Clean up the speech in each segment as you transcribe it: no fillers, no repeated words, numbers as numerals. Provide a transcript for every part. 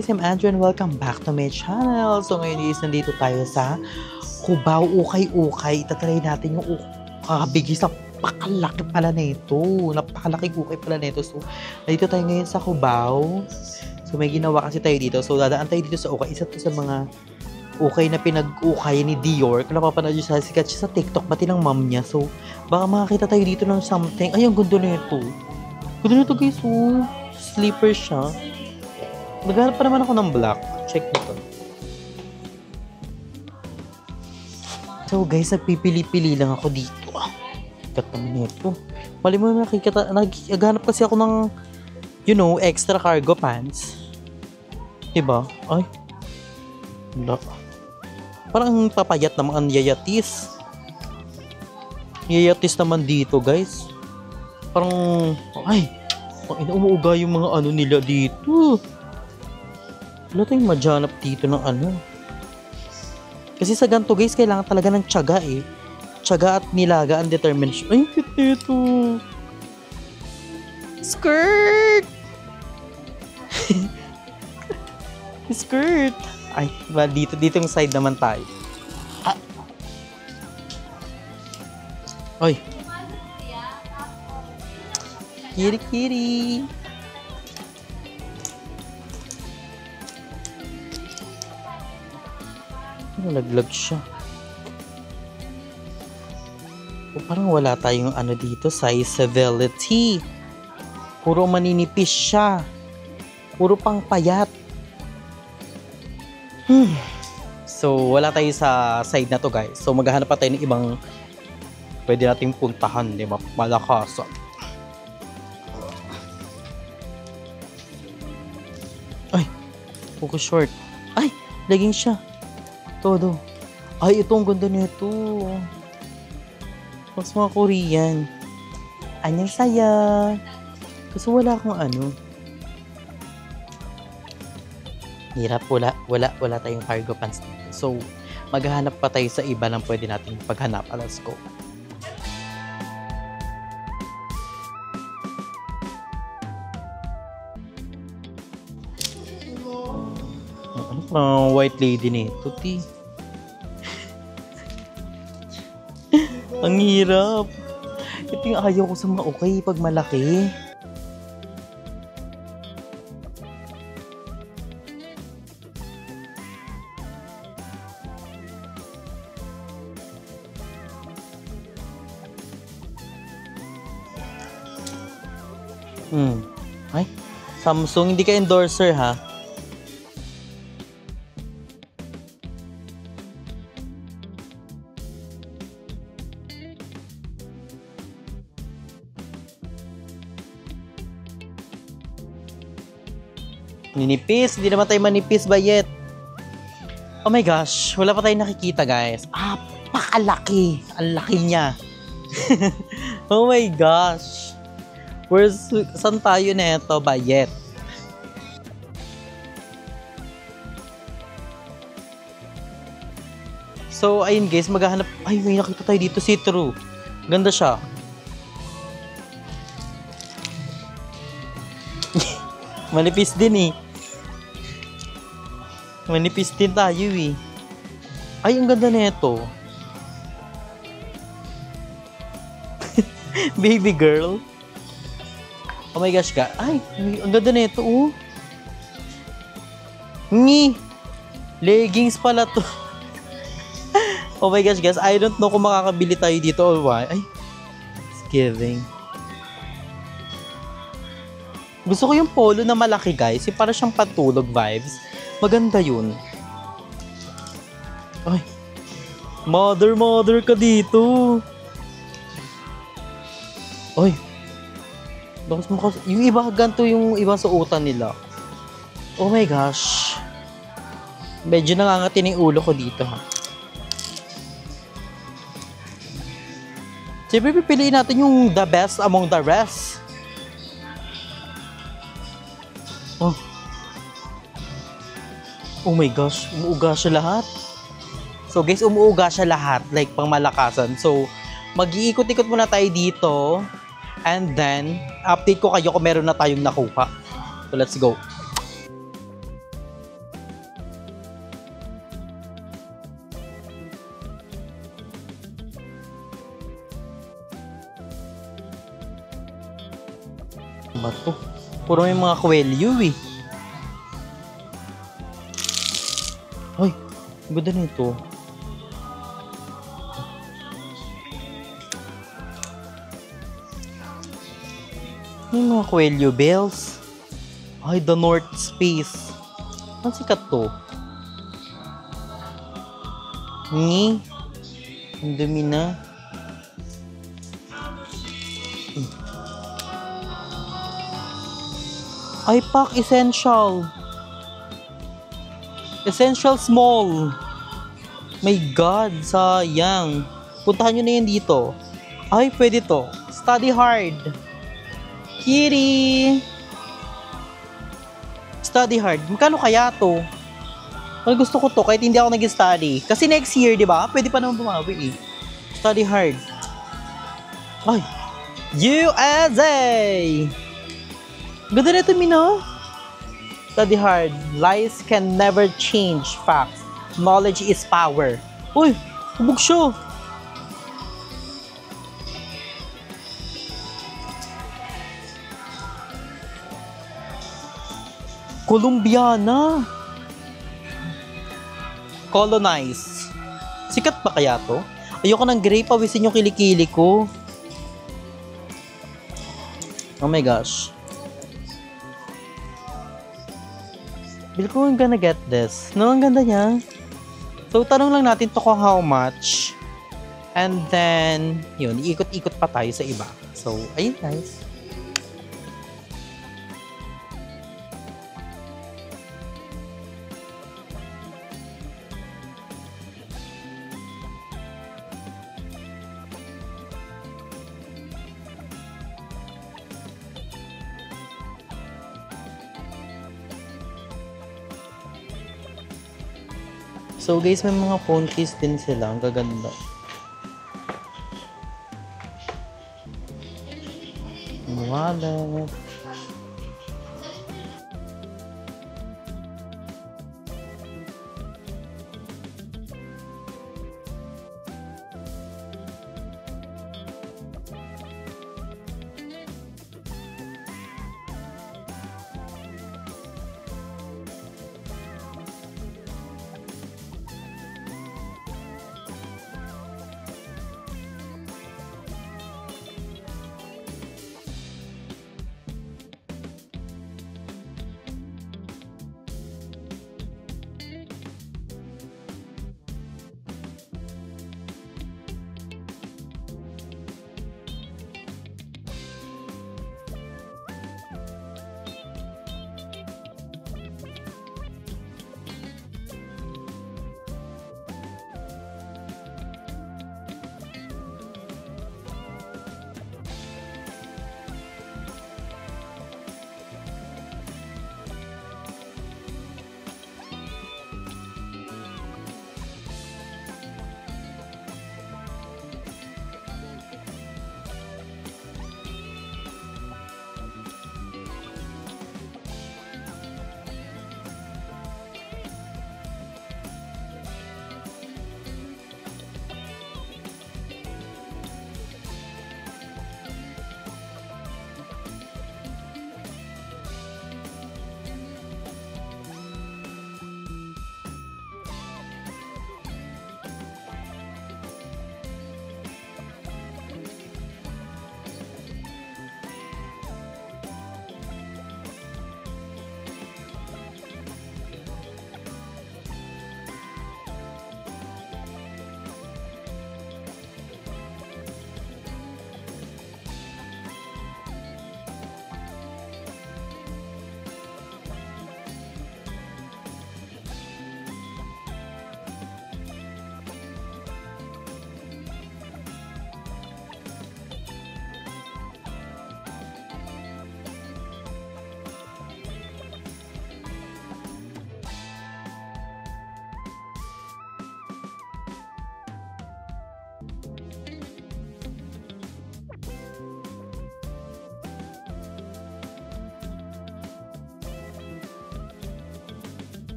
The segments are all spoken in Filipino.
guys, I'm Andrew and welcome back to my channel. So ngayon is nandito tayo sa Cubao Ukay-Ukay. Itatry natin yung bigis. Napakalaki pala nito. Napakalaking ukay pala nito. So nandito tayo ngayon sa Cubao. So may ginawa kasi tayo dito. So dadaan tayo dito sa ukay. Isa to sa mga ukay na pinag-ukay ni Dior. Kung napapanood nyo sa sikat siya sa TikTok, pati ng mom niya. So baka makakita tayo dito ng something. Ay, ang ganda nito. Ganda nito guys. Oh, sleeper siya. Naghanap pa naman ako ng black. Check nito. So guys, nagpipili-pili lang ako dito. Katang nito. Mali mo na nakikita. Naghanap kasi ako ng, you know, extra cargo pants. Diba? Ay. Wala. Parang papayat naman ang yayatis. Yayatis naman dito guys. Parang, ay. Umuuga yung mga ano nila dito. Wala tayong madyanap dito ng ano. Kasi sa ganito guys, kailangan talaga ng tiyaga eh. Tiyaga at nilaga ang determination. Ay, cute nito. Skirt! Skirt! Ay, ba, dito yung side naman tayo. Ah. Ay. Kiri-kiri. Nalaglag siya. O, parang wala tayong ano dito, sizeability. Puro maninipis siya. Puro pang payat. So, wala tayo sa side na to guys. So, maghahanap pa tayo ng ibang pwede nating puntahan, di ba? Malakasan. Ay, focus short. Ay, laging siya. Todo. Ay, ito ang ganda nito. Mas mga Korean. Anyang saya. Kasi wala akong ano. Hirap. Wala tayong cargo pants dito. So, maghahanap pa tayo sa iba lang pwede natin paghanap. Let's go. White lady nito, ti. Ang hirap. Ito yung ayaw ko sa mga ukay pag malaki. Ay, Samsung, hindi ka endorser ha. Ninipis, hindi naman tayo manipis bayet. Oh my gosh, wala pa tayong nakikita guys. Pakalaki. Ang laki niya. Oh my gosh. Saan tayo na ito bayet? So ayun guys, maghahanap. Ay, may nakita tayo dito, see-through. Ganda siya. Manipis din eh. Manipis din tayo eh. Ay, ang ganda na ito. Baby girl. Oh my gosh ka. Ay, ang ganda na ito oh. Leggings pala to. Oh my gosh guys, I don't know kung makakabili tayo dito or why. Ay, it's giving. Gusto ko yung polo na malaki guys. Yung para siyang patulog vibes. Maganda yun. Ay. Mother ka dito. Ay. Yung iba ganito yung ibang suotan nila. Oh my gosh. Medyo nangangatin yung ulo ko dito ha. Siyempre pipiliin natin yung the best among the rest. Oh my gosh, umuuga siya lahat. So guys, umuuga siya lahat, like pang malakasan. So, mag-iikot-ikot muna tayo dito. And then, update ko kayo kung meron na tayong nakuha. So let's go. Ba to? Puro may mga kwelyo eh. Ay, ganda nito. May mga kwelyo bells. Ay, the North Space. Ang sikat to. Ang dumi na. iPack Essential. Essential Small. My God, sayang. Puntahan nyo na yan dito. Ay, pwede to. Study Hard. Kitty. Study Hard. Magkano kaya to? Well, gusto ko to kahit hindi ako nag-study. Kasi next year, di ba? Pwede pa naman bumawi eh. Study Hard. Ay. USA! Ganda na ito, Mina. Study Hard. Lies can never change facts. Knowledge is power. Uy, hubog siya. Colombiana. Colonize. Sikat pa kaya to? Ayoko ng gray, pawisin yung kilikili ko. Oh my gosh. Feel ko I'm gonna get this. No, ang ganda niya. So, tanong lang natin to kung how much. And then, yun, iikot-ikot pa tayo sa iba. So, ayun guys. So guys, may mga phone case din sila. Ang gaganda. Wallet.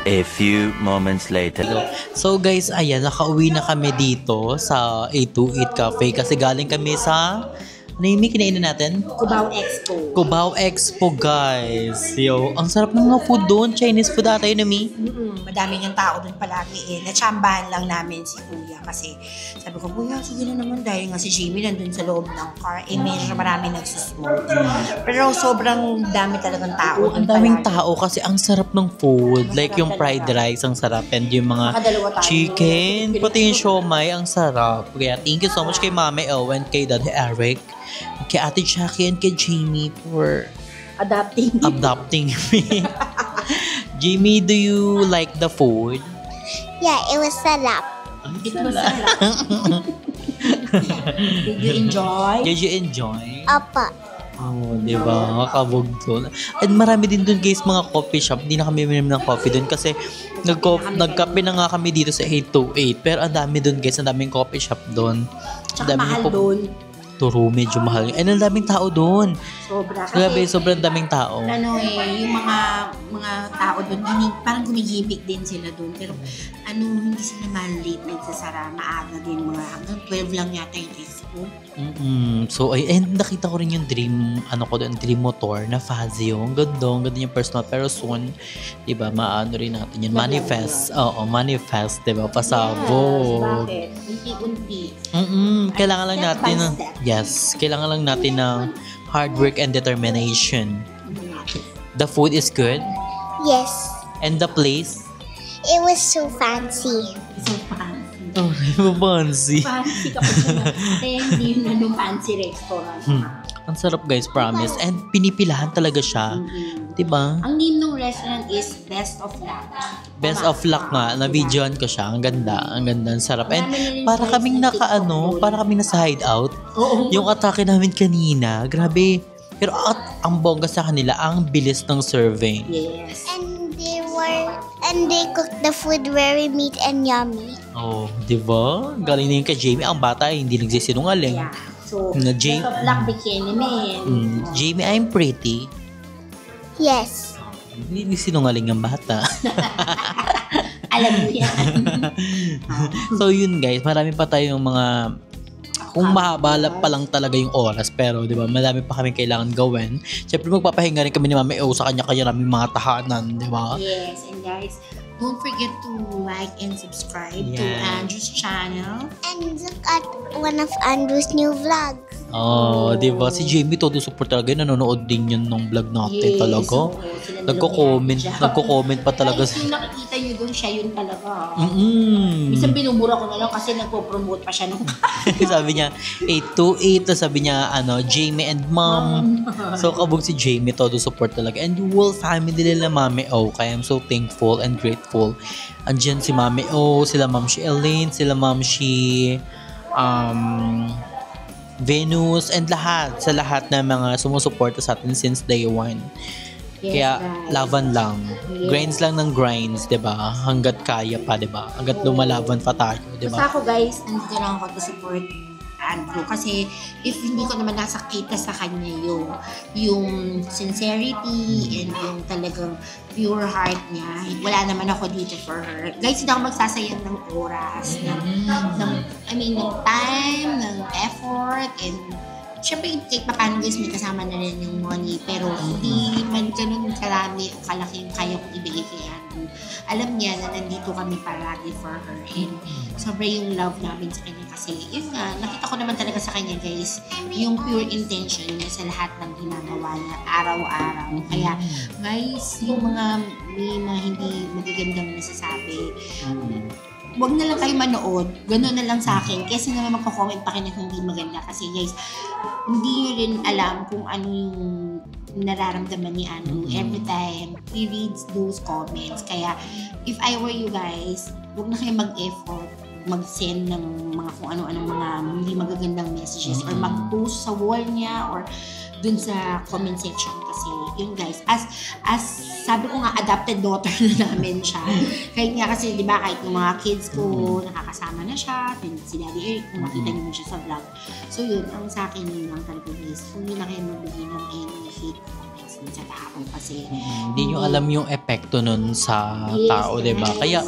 A few moments later. So guys, ayan, nakauwi na kami dito sa 828 Cafe kasi galing kami sa... Ano yung kinainan natin? Cubao Expo. Cubao Expo, guys. Yo, ang sarap ng mga food doon. Chinese food ata yun, Ami. Madami ng tao doon palagi eh. Natsambahan lang namin si Kuya kasi sabi ko, Kuya, sige na naman dahil nga si Jamie nandun sa loob ng car. Eh, medyo marami nagsusmoke. Pero sobrang dami talagang tao. Ang daming tao kasi ang sarap ng food. Masarap Like yung fried talaga. rice, ang sarap. And yung mga Makadalawa tayo. chicken, pati yung siomay, ang sarap. Kaya thank you so much kay Mami Owen, kay Daddy Eric, kay Ate Jackie, and kay Jamie for adopting me. Jamie, do you like the food? Yeah, it was sarap. It was sarap. Did you enjoy? Did you enjoy? Apa. Oh, di ba? Kabog doon. And marami din doon guys, mga coffee shop. Hindi na kami minum ng coffee doon kasi nagkape na nga kami dito sa 828. Pero ang dami doon guys, ang daming coffee shop doon. Tsaka mahal doon. Turo, medyo mahal. And ang daming tao doon. Sobra. Grabe, sobrang daming tao. Ano eh, yung mga tao doon, parang gumigibig din sila doon. Pero hindi sila late nagsasara. Maaga din, mga hanggang 12 lang yata yung expo. So, and nakita ko rin yung dream motor na Fazio. Ang ganda yung personal. Pero soon, diba, maano rin natin yun. Manifest. Oo, manifest, diba, pasabog. Yes, bakit? Unti-unti. Kailangan lang Step natin by ng, step. yes, kailangan lang natin ng hard work and determination. The food is good. Yes. And the place? It was so fancy. So fancy. Oh, fancy. Fancy kapag hindi yun fancy restaurant. Ang sarap guys, promise. And pinipilahan talaga siya. Diba? Ang name ng restaurant is Best of Luck. Best of luck nga. Na-videoan ko siya. Ang ganda. Ang ganda. Ang sarap. And Marami na rin para guys kaming na TikTok doon. para kaming nasa hideout. Oo. Yung atake namin kanina, grabe. Pero ang bongga sa kanila, ang bilis ng serving. Yes. And they cooked the food very neat and yummy. Oh, di ba? Galing na yung kay Jamie. Ang bata ay hindi nagsisinungaling. Yeah. So, Na Best of Luck Bikini Man. Jamie, I'm pretty. Yes. Hindi nagsinungaling ang bata. Alam mo yan. So yun guys, marami pa tayong mga kung mahaba pa lang talaga yung oras, pero di ba, madami pa kami kailangan gawin. Siyempre magpapahinga rin kami ni Mami O sa kanya-kanya naming mga tahanan, di ba? Yes, and guys, don't forget to like and subscribe to Yeah. Andrew's channel. And look at one of Andrew's new vlogs. Oh, di ba? Si Jamie todo support talaga, nanonood din yun nung vlog natin talaga. oo, sila Nagko-comment, dalawa yan. nagko-comment pa talaga. Guys, yung nakikita nyo doon, siya yun talaga. Mm-mm. Minsan binubura ko na lang kasi nagpo-promote pa siya nung Sabi niya, 828, tapos sabi niya, Jamie and Mom. So, kabog si Jamie, todo support talaga. And the whole family nila Mami O. Kaya I'm so thankful and grateful. Andiyan si Mami O, sila Ma'am si Elaine, sila Ma'am si Venus, and sa lahat na mga sumusuporta sa atin since day one. Yes, Kaya, guys. laban lang. Yes. Grinds lang ng grinds, di ba? Hanggat kaya pa, di ba? Hanggat lumalaban pa tayo, di Basta ba? ako guys, nandito lang ako to support Andrew. Kasi if hindi ko naman nasakita sa kanya yung sincerity and yung talagang pure heart niya, wala naman ako dito for her. Guys, hindi ako magsasayang ng oras, ng time, ng effort, and syempre, kahit pa paano guys, may kasama na rin yung money. Pero hindi man ganun karami o kalaki yung kaya kong ibigay kay Andrew. Alam niya na nandito kami palagi for her. And sobra yung love namin sa kanya. Kasi yun nga, nakita ko naman talaga sa kanya guys, yung pure intention niya sa lahat ng ginagawa niya araw-araw. Kaya guys, yung mga may mga hindi magagandang nasasabi, wag na lang kayo manood. Ganun na lang sa akin. Kasi naman magko-comment pa kayo na hindi maganda. Kasi guys, hindi nyo rin alam kung ano yung nararamdaman ni Andrew every time he reads those comments. Kaya, if I were you guys, wag na kayo mag-effort mag-send ng mga kung ano-anong mga hindi magagandang messages or mag-post sa wall niya or dun sa comment section kasi yun guys, as sabi ko nga adopted daughter na namin siya. Kahit nga kasi di ba kahit yung mga kids ko nakakasama na siya, si Daddy Eric kung makita niyo siya sa vlog. So yun, ang sa akin yun lang talaga guys, kung hindi na kayo magbigay ng any hate comments dun sa tao kasi Hindi nyo alam yung epekto nun sa Yes, tao, di ba? yes. Kaya,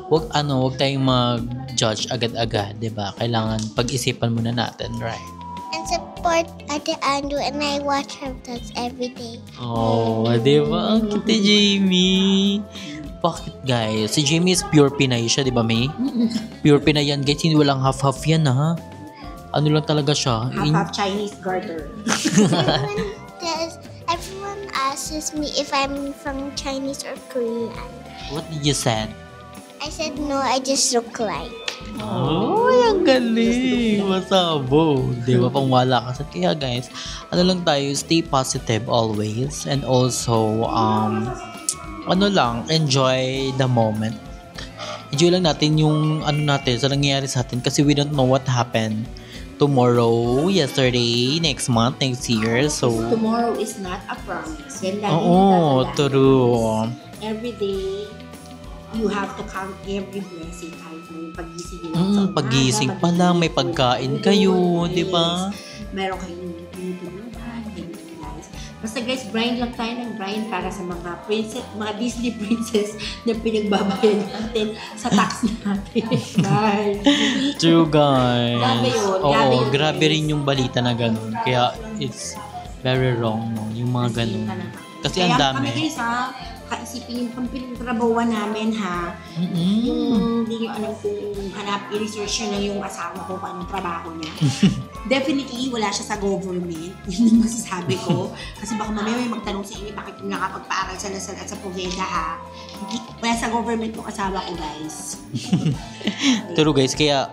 wag tayong mag-judge agad-agad, di ba? Kailangan pag-isipan muna natin, right? And support Ate Andrew, and I watch her vlogs every day. Oh, di ba? Ang cute ni Jamie. Bakit, guys? Si Jamie is pure Pinay siya, di ba, May? Pure Pinay yan, guys. Hindi walang half-half yan, ha? Ano lang talaga siya? half Chinese garter. Everyone asks me if I'm from Chinese or Korean. What did you say? I said no, I just look like. Oh, ang galing. Masabo. Di ba? Pang wala ka. Kaya guys, ano lang tayo, stay positive always. And also, enjoy the moment. Enjoy lang natin yung sa nangyayari sa atin. Kasi we don't know what happened tomorrow, yesterday, next month, next year. So, Tomorrow is not a promise. Yan lang oo, true. Every day, you have to count every blessing kahit may pagising nyo sa umaga, Pagising pa lang, may pagkain kayo, di ba? Meron kayong tinutulungan, ganyan guys. Basta guys, grind lang tayo ng grind para sa mga princess, mga Disney princess na pinagbabayad natin sa tax natin. Guys. True, guys. Grabe yun, Oo, yun, grabe guys. rin yung balita na ganun. Kaya, it's very wrong, no? Yung mga ganun. Kasi ang Kaya dami. kami guys ha, kaisipin yung pinagtrabawan namin ha. Mm-mm. Yung hindi nyo alam kung i-research nyo lang yung asawa ko kung anong trabaho niya. Definitely, wala siya sa government. Yun ang masasabi ko. Kasi baka mamaya may magtanong sa inyo bakit yung nakapagpaaral sa Lasal at sa Poveda ha. Wala sa government yung asawa ko guys. True, guys. Kaya,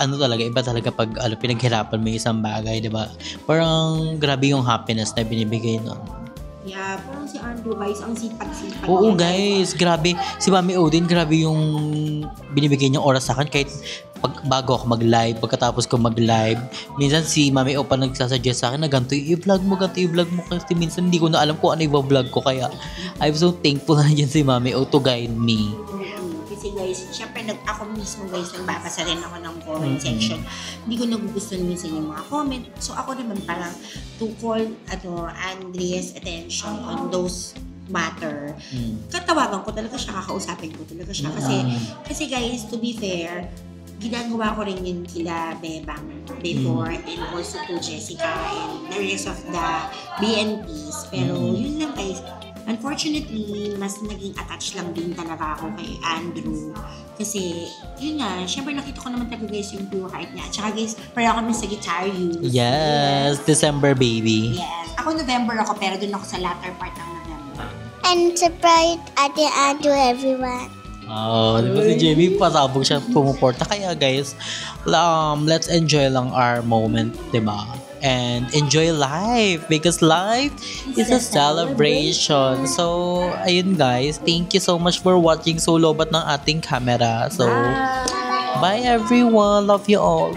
iba talaga pag pinaghirapan mo yung isang bagay, di ba? Parang grabe yung happiness na binibigay nun. Yeah, parang si Andrew guys, ang sipag-sipag Oo, niya. guys. Grabe. Si Mami Odin, grabe yung binibigay niyang oras sa akin kahit bago ako mag-live, pagkatapos ko mag-live. Minsan si Mami O pa nagsasuggest sa akin na ganito i-vlog mo. Kasi minsan hindi ko na alam kung ano i-vlog ko. Kaya I'm so thankful na dyan si Mami O to guide me. Kasi guys, syempre ako mismo guys, nagbabasa rin ako ng comment section. Hindi ko nagugustuhan minsan yung mga comment. So ako naman parang to call Andrea's attention on those matter. Katawagan ko talaga siya, kakausapin ko talaga siya. Kasi guys, to be fair, ginagawa ko rin yun kila Bebang before and also to Jessica and the rest of the BNPs. Pero yun lang guys, unfortunately, mas naging attached lang din talaga ako kay Andrew. Kasi, yun nga, syempre nakita ko naman talaga guys yung pure heart niya. At saka guys, pareho kami sa Guitaruse. Yes, December baby. Yes. Ako November ako, pero dun ako sa latter part ng November. And support Ate Andrew, everyone. Oh, di ba si Jamie pasabog siya pumuporta. Kaya guys, let's enjoy lang our moment, di ba? And enjoy life because life is a celebration. So, ayun guys, thank you so much for watching. So, lobat ng ating camera. So, bye everyone. Love you all.